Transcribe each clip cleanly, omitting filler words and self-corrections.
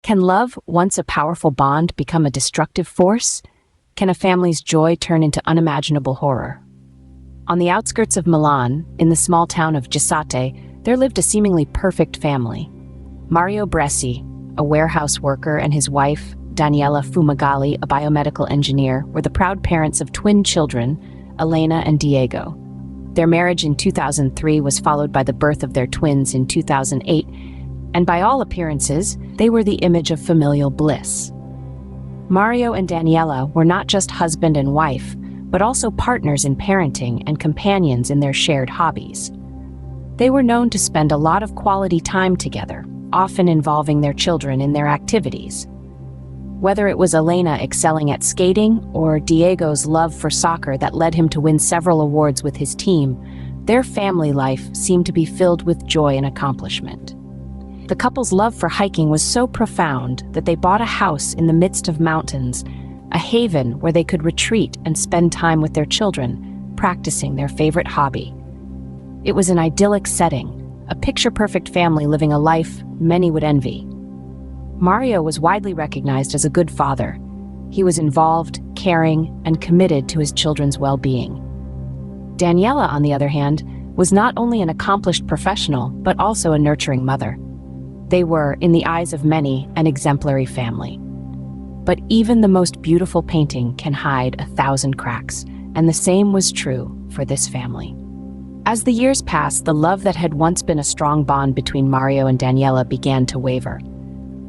Can love, once a powerful bond, become a destructive force? Can a family's joy turn into unimaginable horror? On the outskirts of Milan, in the small town of Gisate, there lived a seemingly perfect family. Mario Bressi, a warehouse worker, and his wife, Daniela Fumagalli, a biomedical engineer, were the proud parents of twin children, Elena and Diego. Their marriage in 2003 was followed by the birth of their twins in 2008, and by all appearances, they were the image of familial bliss. Mario and Daniela were not just husband and wife, but also partners in parenting and companions in their shared hobbies. They were known to spend a lot of quality time together, often involving their children in their activities. Whether it was Elena excelling at skating or Diego's love for soccer that led him to win several awards with his team, their family life seemed to be filled with joy and accomplishment. The couple's love for hiking was so profound that they bought a house in the midst of mountains, a haven where they could retreat and spend time with their children, practicing their favorite hobby. It was an idyllic setting, a picture-perfect family living a life many would envy. Mario was widely recognized as a good father. He was involved, caring, and committed to his children's well-being. Daniela, on the other hand, was not only an accomplished professional, but also a nurturing mother. They were, in the eyes of many, an exemplary family. But even the most beautiful painting can hide 1,000 cracks, and the same was true for this family. As the years passed, the love that had once been a strong bond between Mario and Daniela began to waver.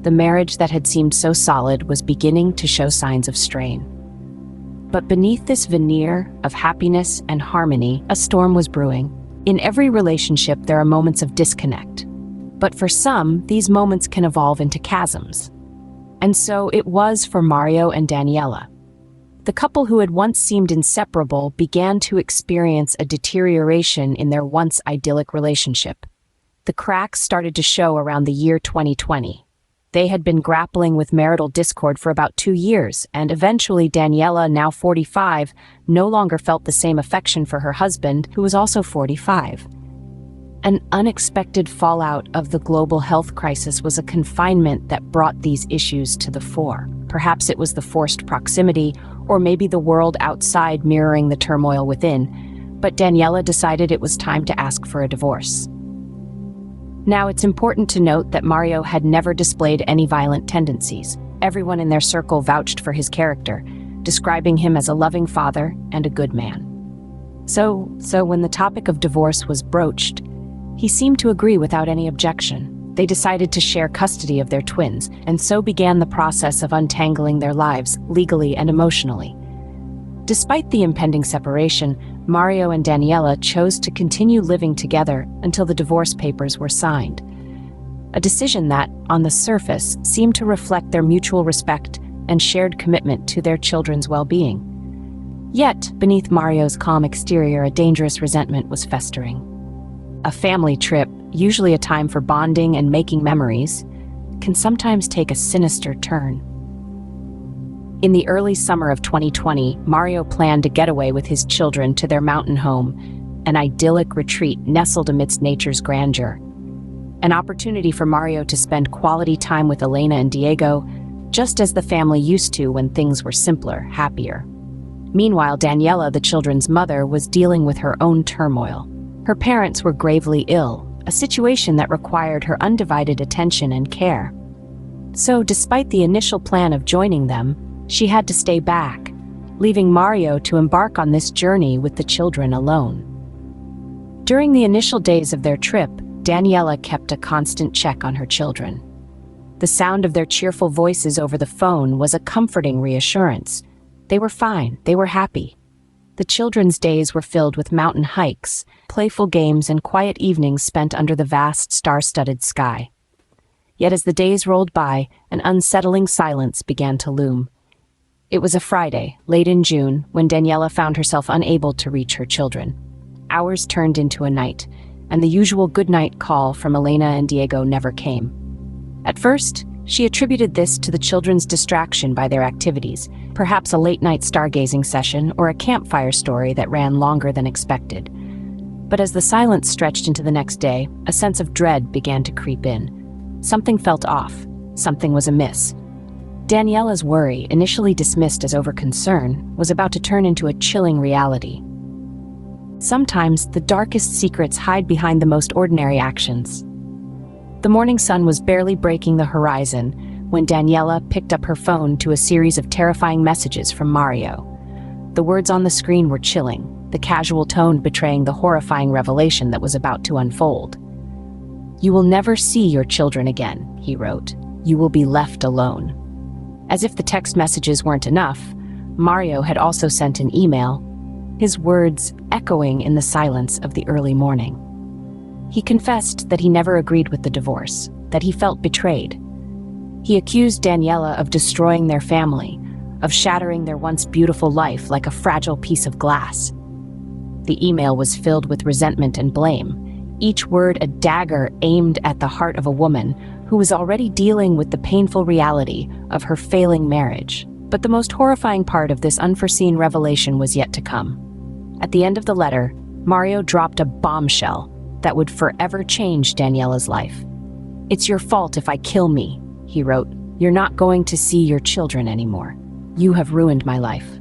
The marriage that had seemed so solid was beginning to show signs of strain. But beneath this veneer of happiness and harmony, a storm was brewing. In every relationship, there are moments of disconnect. But for some, these moments can evolve into chasms. And so it was for Mario and Daniela. The couple who had once seemed inseparable began to experience a deterioration in their once idyllic relationship. The cracks started to show around the year 2020. They had been grappling with marital discord for about 2 years, and eventually Daniela, now 45, no longer felt the same affection for her husband, who was also 45. An unexpected fallout of the global health crisis was a confinement that brought these issues to the fore. Perhaps it was the forced proximity, or maybe the world outside mirroring the turmoil within, but Daniela decided it was time to ask for a divorce. Now, it's important to note that Mario had never displayed any violent tendencies. Everyone in their circle vouched for his character, describing him as a loving father and a good man. So when the topic of divorce was broached, he seemed to agree without any objection. They decided to share custody of their twins, and so began the process of untangling their lives, legally and emotionally. Despite the impending separation, Mario and Daniela chose to continue living together until the divorce papers were signed. A decision that, on the surface, seemed to reflect their mutual respect and shared commitment to their children's well-being. Yet, beneath Mario's calm exterior, a dangerous resentment was festering. A family trip, usually a time for bonding and making memories, can sometimes take a sinister turn. In the early summer of 2020, Mario planned a getaway with his children to their mountain home, an idyllic retreat nestled amidst nature's grandeur. An opportunity for Mario to spend quality time with Elena and Diego, just as the family used to when things were simpler, happier. Meanwhile, Daniela, the children's mother, was dealing with her own turmoil. Her parents were gravely ill, a situation that required her undivided attention and care. So, despite the initial plan of joining them, she had to stay back, leaving Mario to embark on this journey with the children alone. During the initial days of their trip, Daniela kept a constant check on her children. The sound of their cheerful voices over the phone was a comforting reassurance. They were fine, they were happy. The children's days were filled with mountain hikes, playful games, and quiet evenings spent under the vast, star-studded sky. Yet as the days rolled by, an unsettling silence began to loom. It was a Friday, late in June, when Daniela found herself unable to reach her children. Hours turned into a night, and the usual goodnight call from Elena and Diego never came. At first, she attributed this to the children's distraction by their activities, perhaps a late-night stargazing session or a campfire story that ran longer than expected. But as the silence stretched into the next day, a sense of dread began to creep in. Something felt off. something was amiss. Daniela's worry, initially dismissed as over-concern, was about to turn into a chilling reality. Sometimes, the darkest secrets hide behind the most ordinary actions. The morning sun was barely breaking the horizon when Daniela picked up her phone to a series of terrifying messages from Mario. The words on the screen were chilling, the casual tone betraying the horrifying revelation that was about to unfold. "You will never see your children again," he wrote. "You will be left alone." As if the text messages weren't enough, Mario had also sent an email, his words echoing in the silence of the early morning. He confessed that he never agreed with the divorce, that he felt betrayed. He accused Daniela of destroying their family, of shattering their once beautiful life like a fragile piece of glass. The email was filled with resentment and blame, each word a dagger aimed at the heart of a woman who was already dealing with the painful reality of her failing marriage. But the most horrifying part of this unforeseen revelation was yet to come. At the end of the letter, Mario dropped a bombshell that would forever change Daniela's life. "It's your fault if I kill me," he wrote. "You're not going to see your children anymore. You have ruined my life."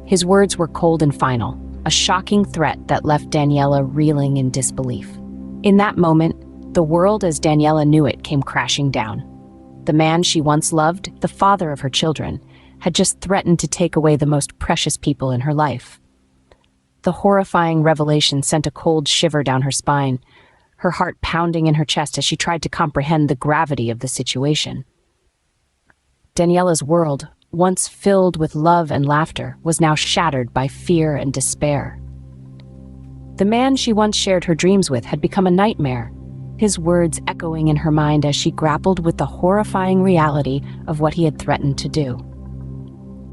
His words were cold and final, a shocking threat that left Daniela reeling in disbelief. In that moment, the world as Daniela knew it came crashing down. The man she once loved, the father of her children, had just threatened to take away the most precious people in her life. The horrifying revelation sent a cold shiver down her spine, her heart pounding in her chest as she tried to comprehend the gravity of the situation. Daniela's world, once filled with love and laughter, was now shattered by fear and despair. The man she once shared her dreams with had become a nightmare, his words echoing in her mind as she grappled with the horrifying reality of what he had threatened to do.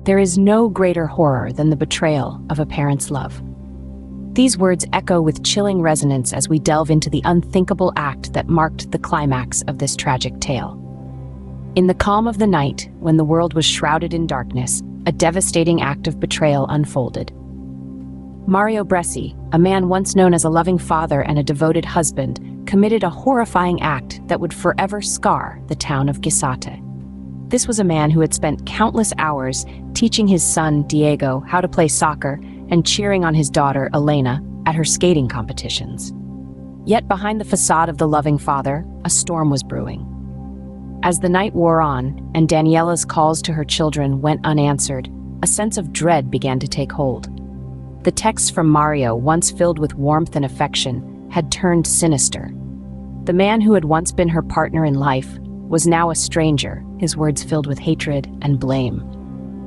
There is no greater horror than the betrayal of a parent's love. These words echo with chilling resonance as we delve into the unthinkable act that marked the climax of this tragic tale. In the calm of the night, when the world was shrouded in darkness, a devastating act of betrayal unfolded. Mario Bressi, a man once known as a loving father and a devoted husband, committed a horrifying act that would forever scar the town of Gisate. This was a man who had spent countless hours teaching his son, Diego, how to play soccer and cheering on his daughter, Elena, at her skating competitions. Yet behind the facade of the loving father, a storm was brewing. As the night wore on and Daniela's calls to her children went unanswered, a sense of dread began to take hold. The texts from Mario, once filled with warmth and affection, had turned sinister. The man who had once been her partner in life was now a stranger, his words filled with hatred and blame.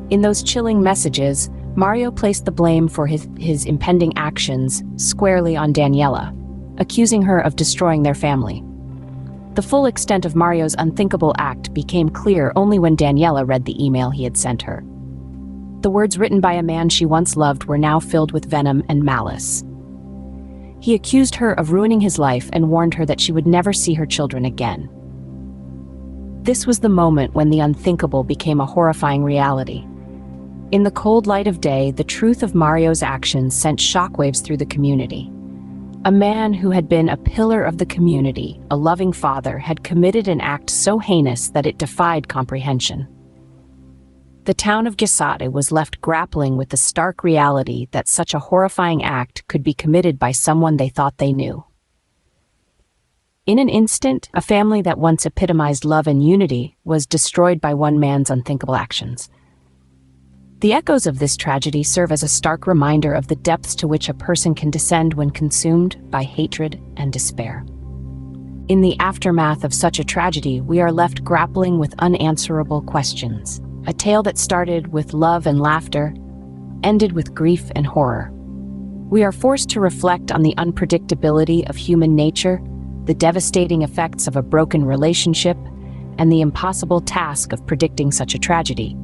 In those chilling messages, Mario placed the blame for his impending actions squarely on Daniela, accusing her of destroying their family. The full extent of Mario's unthinkable act became clear only when Daniela read the email he had sent her. The words written by a man she once loved were now filled with venom and malice. He accused her of ruining his life and warned her that she would never see her children again. This was the moment when the unthinkable became a horrifying reality. In the cold light of day, the truth of Mario's actions sent shockwaves through the community. A man who had been a pillar of the community, a loving father, had committed an act so heinous that it defied comprehension. The town of Gisate was left grappling with the stark reality that such a horrifying act could be committed by someone they thought they knew. In an instant, a family that once epitomized love and unity was destroyed by one man's unthinkable actions. The echoes of this tragedy serve as a stark reminder of the depths to which a person can descend when consumed by hatred and despair. In the aftermath of such a tragedy, we are left grappling with unanswerable questions. A tale that started with love and laughter, ended with grief and horror. We are forced to reflect on the unpredictability of human nature, the devastating effects of a broken relationship, and the impossible task of predicting such a tragedy.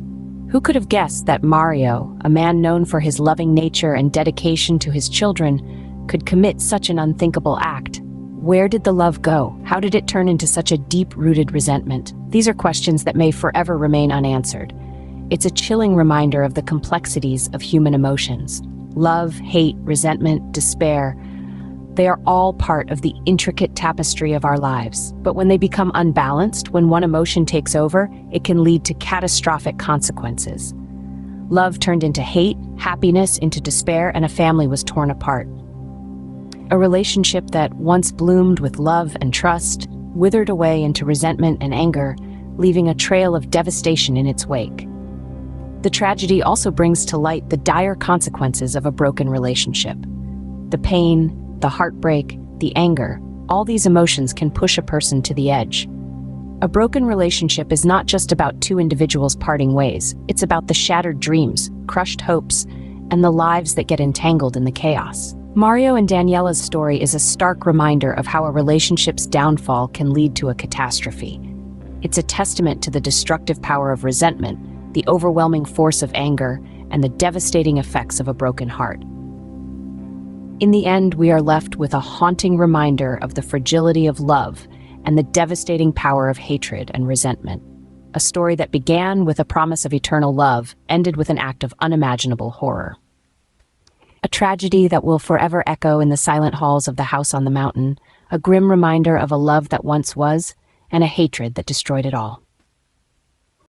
Who could have guessed that Mario, a man known for his loving nature and dedication to his children, could commit such an unthinkable act? Where did the love go? How did it turn into such a deep-rooted resentment? These are questions that may forever remain unanswered. It's a chilling reminder of the complexities of human emotions. Love, hate, resentment, despair. They are all part of the intricate tapestry of our lives. But when they become unbalanced, when one emotion takes over, it can lead to catastrophic consequences. Love turned into hate, happiness into despair, and a family was torn apart. A relationship that once bloomed with love and trust withered away into resentment and anger, leaving a trail of devastation in its wake. The tragedy also brings to light the dire consequences of a broken relationship. The pain, the heartbreak, the anger, all these emotions can push a person to the edge. A broken relationship is not just about two individuals parting ways. It's about the shattered dreams, crushed hopes, and the lives that get entangled in the chaos. Mario and Daniela's story is a stark reminder of how a relationship's downfall can lead to a catastrophe. It's a testament to the destructive power of resentment, the overwhelming force of anger, and the devastating effects of a broken heart. In the end, we are left with a haunting reminder of the fragility of love and the devastating power of hatred and resentment. A story that began with a promise of eternal love ended with an act of unimaginable horror. A tragedy that will forever echo in the silent halls of the house on the mountain, a grim reminder of a love that once was, and a hatred that destroyed it all.